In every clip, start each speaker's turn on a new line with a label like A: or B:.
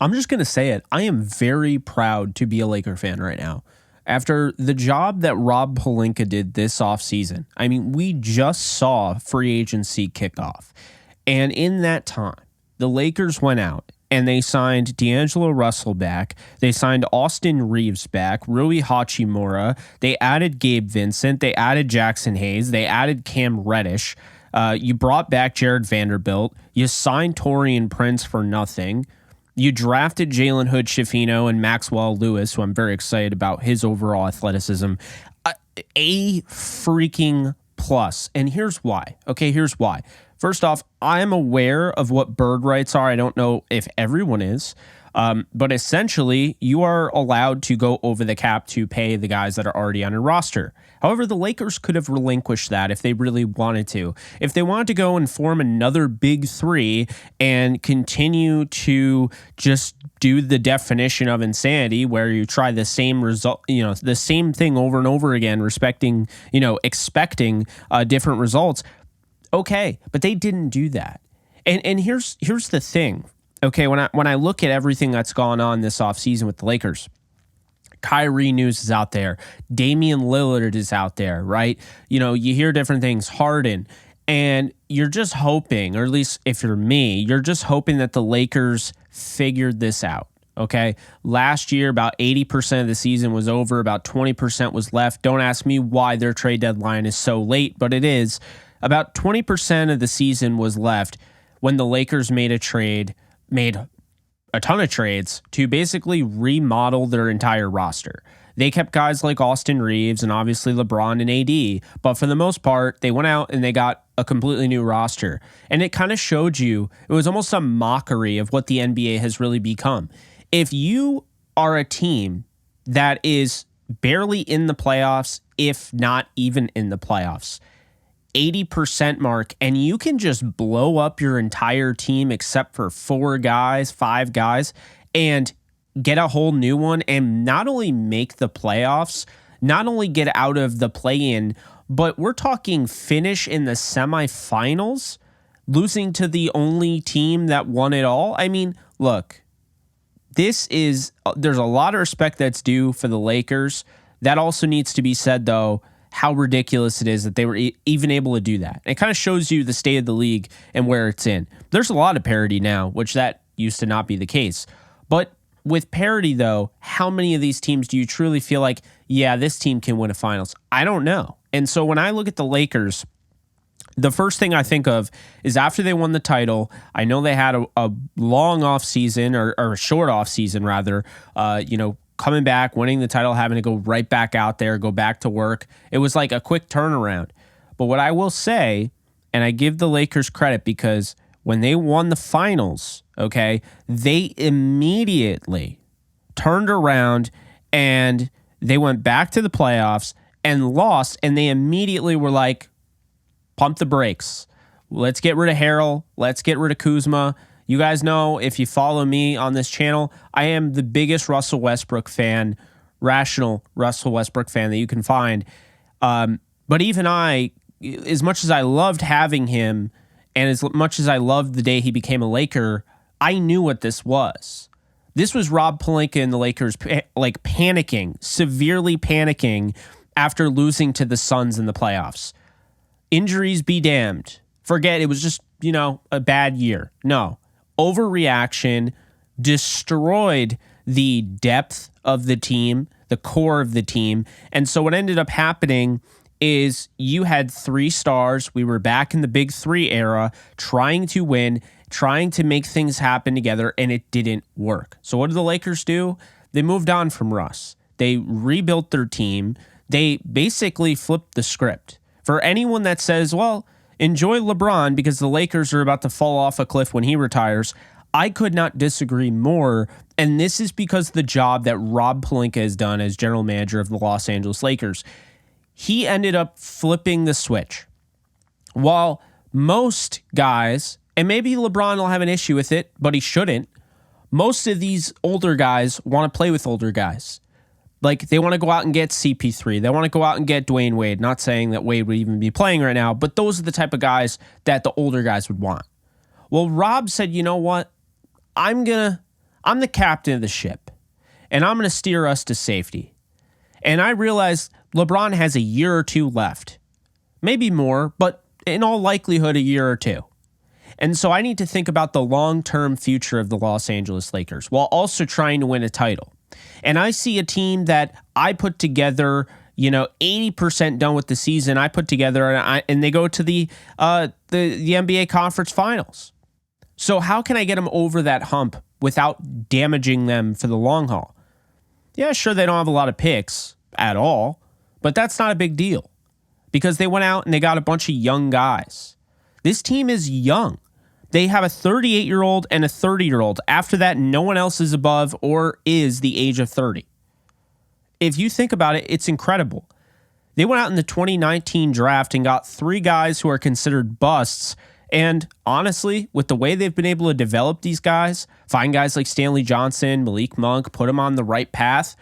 A: I'm just going to say it. I am very proud to be a Laker fan right now. After the job that Rob Pelinka did this offseason, I mean, we just saw free agency kick off. And in that time, the Lakers went out and they signed D'Angelo Russell back. They signed Austin Reeves back, Rui Hachimura. They added Gabe Vincent. They added Jackson Hayes. They added Cam Reddish. You brought back Jared Vanderbilt. You signed Taurean Prince for nothing. You drafted Jalen Hood-Schifino and Maxwell Lewis, who I'm very excited about his overall athleticism. A freaking plus. And here's why. Okay, here's why. First off, I'm aware of what bird rights are. I don't know if everyone is. But essentially, you are allowed to go over the cap to pay the guys that are already on your roster. However, the Lakers could have relinquished that if they really wanted to. If they wanted to go and form another big three and continue to just do the definition of insanity where you try the same result, the same thing over and over again, expecting different results. Okay, but they didn't do that. And here's the thing. Okay, when I look at everything that's gone on this offseason with the Lakers, Kyrie news is out there. Damian Lillard is out there, right? You hear different things, Harden, and you're just hoping, or at least if you're me, you're just hoping that the Lakers figured this out, okay? Last year, about 80% of the season was over, about 20% was left. Don't ask me why their trade deadline is so late, but it is. About 20% of the season was left when the Lakers made a ton of trades to basically remodel their entire roster. They kept guys like Austin Reeves and obviously LeBron and AD, but for the most part, they went out and they got a completely new roster. And it kind of showed you, it was almost a mockery of what the NBA has really become. If you are a team that is barely in the playoffs, if not even in the playoffs, 80% mark, and you can just blow up your entire team except for 5 guys, and get a whole new one and not only make the playoffs, not only get out of the play-in, but we're talking finish in the semifinals, losing to the only team that won it all. I mean, look, there's a lot of respect that's due for the Lakers. That also needs to be said, though, how ridiculous it is that they were even able to do that. It kind of shows you the state of the league and where it's in. There's a lot of parity now, which that used to not be the case. But with parity, though, how many of these teams do you truly feel like, yeah, this team can win a finals? I don't know. And so when I look at the Lakers, the first thing I think of is after they won the title, I know they had a long off season or a short off season rather, coming back, winning the title, having to go right back out there, go back to work. It was like a quick turnaround. But what I will say, and I give the Lakers credit because when they won the finals, okay, they immediately turned around and they went back to the playoffs and lost, and they immediately were like, pump the brakes. Let's get rid of Harrell. Let's get rid of Kuzma. You guys know, if you follow me on this channel, I am the biggest Russell Westbrook fan, rational Russell Westbrook fan that you can find. But even I, as much as I loved having him and as much as I loved the day he became a Laker, I knew what this was. This was Rob Pelinka and the Lakers panicking, severely panicking after losing to the Suns in the playoffs. Injuries be damned. Forget it was just, a bad year. No. Overreaction, destroyed the depth of the team, the core of the team. And so what ended up happening is you had 3 stars. We were back in the big 3 era, trying to win, trying to make things happen together, and it didn't work. So what did the Lakers do? They moved on from Russ. They rebuilt their team. They basically flipped the script. For anyone that says, well, enjoy LeBron because the Lakers are about to fall off a cliff when he retires, I could not disagree more. And this is because the job that Rob Pelinka has done as general manager of the Los Angeles Lakers. He ended up flipping the switch. While most guys, and maybe LeBron will have an issue with it, but he shouldn't, most of these older guys want to play with older guys. Like, they want to go out and get CP3. They want to go out and get Dwayne Wade. Not saying that Wade would even be playing right now, but those are the type of guys that the older guys would want. Well, Rob said, you know what? I'm gonna I'm the captain of the ship, and I'm going to steer us to safety. And I realize LeBron has a year or two left, maybe more, but in all likelihood, a year or two. And so I need to think about the long-term future of the Los Angeles Lakers while also trying to win a title. And I see a team that I put together, 80% done with the season. I put together and they go to the NBA Conference Finals. So how can I get them over that hump without damaging them for the long haul? Yeah, sure, they don't have a lot of picks at all, but that's not a big deal because they went out and they got a bunch of young guys. This team is young. They have a 38-year-old and a 30-year-old. After that, no one else is above or is the age of 30. If you think about it, it's incredible. They went out in the 2019 draft and got 3 guys who are considered busts. And honestly, with the way they've been able to develop these guys, find guys like Stanley Johnson, Malik Monk, put them on the right path,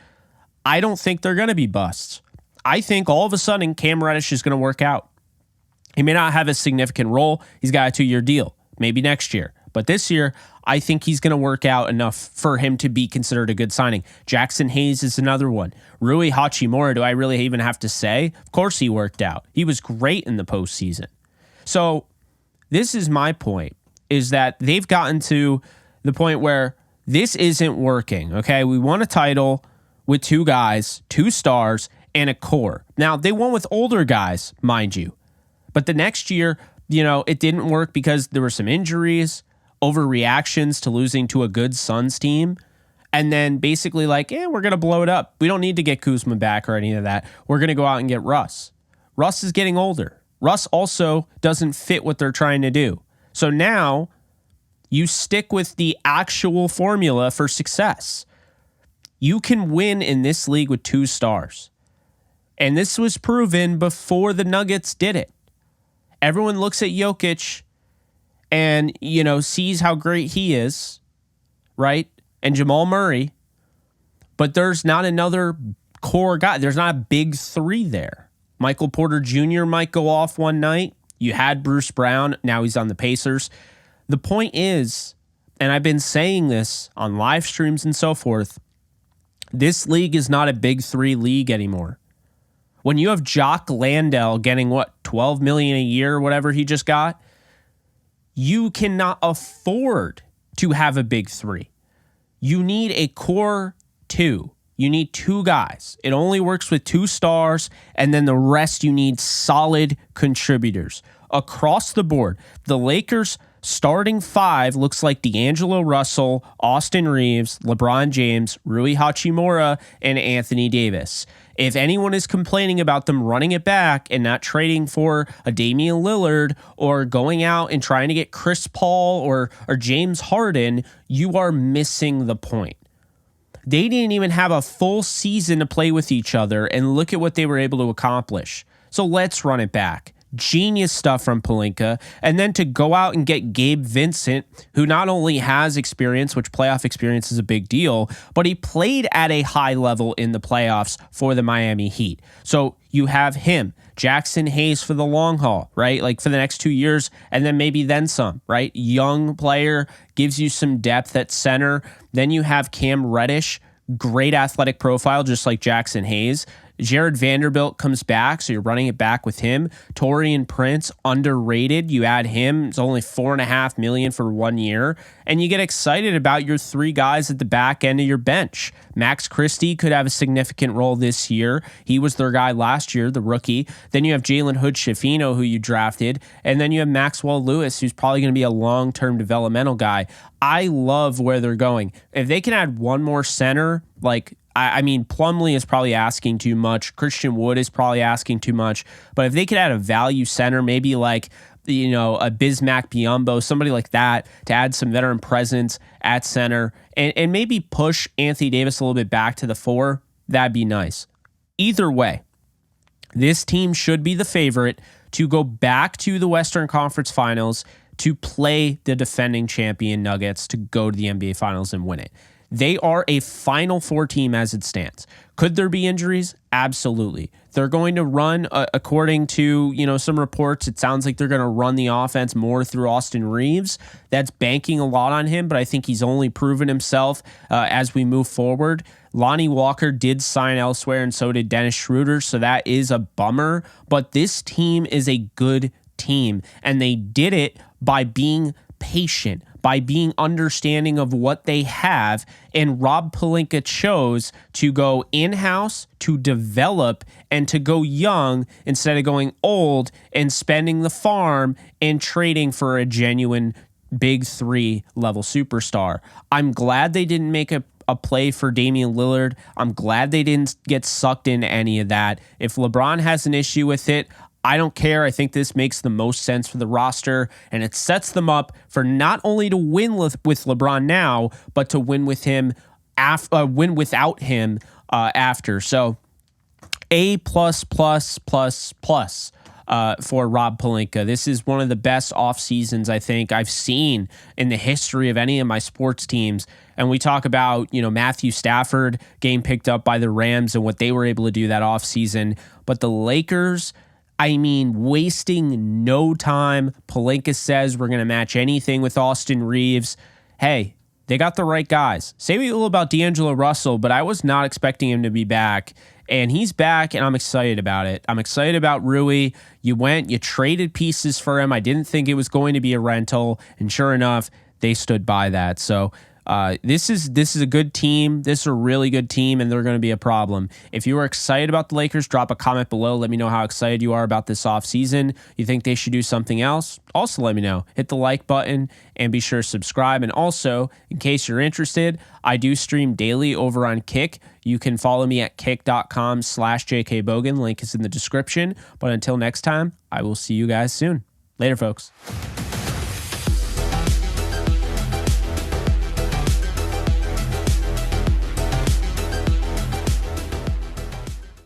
A: I don't think they're going to be busts. I think all of a sudden Cam Reddish is going to work out. He may not have a significant role. He's got a 2-year deal, maybe next year. But this year, I think he's going to work out enough for him to be considered a good signing. Jackson Hayes is another one. Rui Hachimura, do I really even have to say? Of course he worked out. He was great in the postseason. So this is my point, is that they've gotten to the point where this isn't working, okay? We won a title with 2 guys, 2 stars, and a core. Now, they won with older guys, mind you. But the next year, it didn't work because there were some injuries, overreactions to losing to a good Suns team, and then basically we're going to blow it up. We don't need to get Kuzma back or any of that. We're going to go out and get Russ. Russ is getting older. Russ also doesn't fit what they're trying to do. So now you stick with the actual formula for success. You can win in this league with 2 stars. And this was proven before the Nuggets did it. Everyone looks at Jokic and, sees how great he is, right? And Jamal Murray. But there's not another core guy. There's not a big 3 there. Michael Porter Jr. might go off one night. You had Bruce Brown. Now he's on the Pacers. The point is, and I've been saying this on live streams and so forth, this league is not a big 3 league anymore. When you have Jock Landale getting, $12 million a year or whatever he just got, you cannot afford to have a big 3. You need a core 2. You need 2 guys. It only works with 2 stars, and then the rest you need solid contributors. Across the board, the Lakers' starting 5 looks like D'Angelo Russell, Austin Reeves, LeBron James, Rui Hachimura, and Anthony Davis. If anyone is complaining about them running it back and not trading for a Damian Lillard or going out and trying to get Chris Paul or James Harden, you are missing the point. They didn't even have a full season to play with each other, and look at what they were able to accomplish. So let's run it back. Genius stuff from Pelinka. And then to go out and get Gabe Vincent, who not only has experience, which playoff experience is a big deal, but he played at a high level in the playoffs for the Miami Heat. So you have him, Jackson Hayes for the long haul, right? For the next 2 years, and then maybe then some, right? Young player, gives you some depth at center. Then you have Cam Reddish, great athletic profile, just like Jackson Hayes. Jared Vanderbilt comes back, so you're running it back with him. Taurean Prince, underrated. You add him. It's only $4.5 million for 1 year. And you get excited about your 3 guys at the back end of your bench. Max Christie could have a significant role this year. He was their guy last year, the rookie. Then you have Jalen Hood-Schifino, who you drafted. And then you have Maxwell Lewis, who's probably going to be a long-term developmental guy. I love where they're going. If they can add one more center, Plumlee is probably asking too much. Christian Wood is probably asking too much. But if they could add a value center, maybe a Bismack Biyombo, somebody like that, to add some veteran presence at center and maybe push Anthony Davis a little bit back to the 4, that'd be nice. Either way, this team should be the favorite to go back to the Western Conference Finals to play the defending champion Nuggets to go to the NBA Finals and win it. They are a Final Four team as it stands. Could there be injuries? Absolutely. They're going to run, according to some reports, it sounds like they're going to run the offense more through Austin Reeves. That's banking a lot on him, but I think he's only proven himself as we move forward. Lonnie Walker did sign elsewhere, and so did Dennis Schroeder, so that is a bummer. But this team is a good team, and they did it by being patient, by being understanding of what they have. And Rob Pelinka chose to go in-house, to develop, and to go young instead of going old and spending the farm and trading for a genuine big three level superstar. I'm glad they didn't make a play for Damian Lillard. I'm glad they didn't get sucked into any of that. If LeBron has an issue with it, I don't care. I think this makes the most sense for the roster, and it sets them up for not only to win with LeBron now, but to win with him, win without him after. So, A++++ for Rob Pelinka. This is one of the best off seasons I think I've seen in the history of any of my sports teams. And we talk about Matthew Stafford getting picked up by the Rams and what they were able to do that off season, but the Lakers, wasting no time. Pelinka says we're going to match anything with Austin Reeves. Hey, they got the right guys. Say what you will about D'Angelo Russell, but I was not expecting him to be back. And he's back, and I'm excited about it. I'm excited about Rui. You traded pieces for him. I didn't think it was going to be a rental, and sure enough, they stood by that. So this is a good team. This is a really good team, and they're going to be a problem. If you are excited about the Lakers, drop a comment below. Let me know how excited you are about this offseason. You think they should do something else? Also let me know. Hit the like button and be sure to subscribe. And also, in case you're interested, I do stream daily over on Kick. You can follow me at kick.com/jkbogan. Link is in the description. But until next time, I will see you guys soon. Later, folks.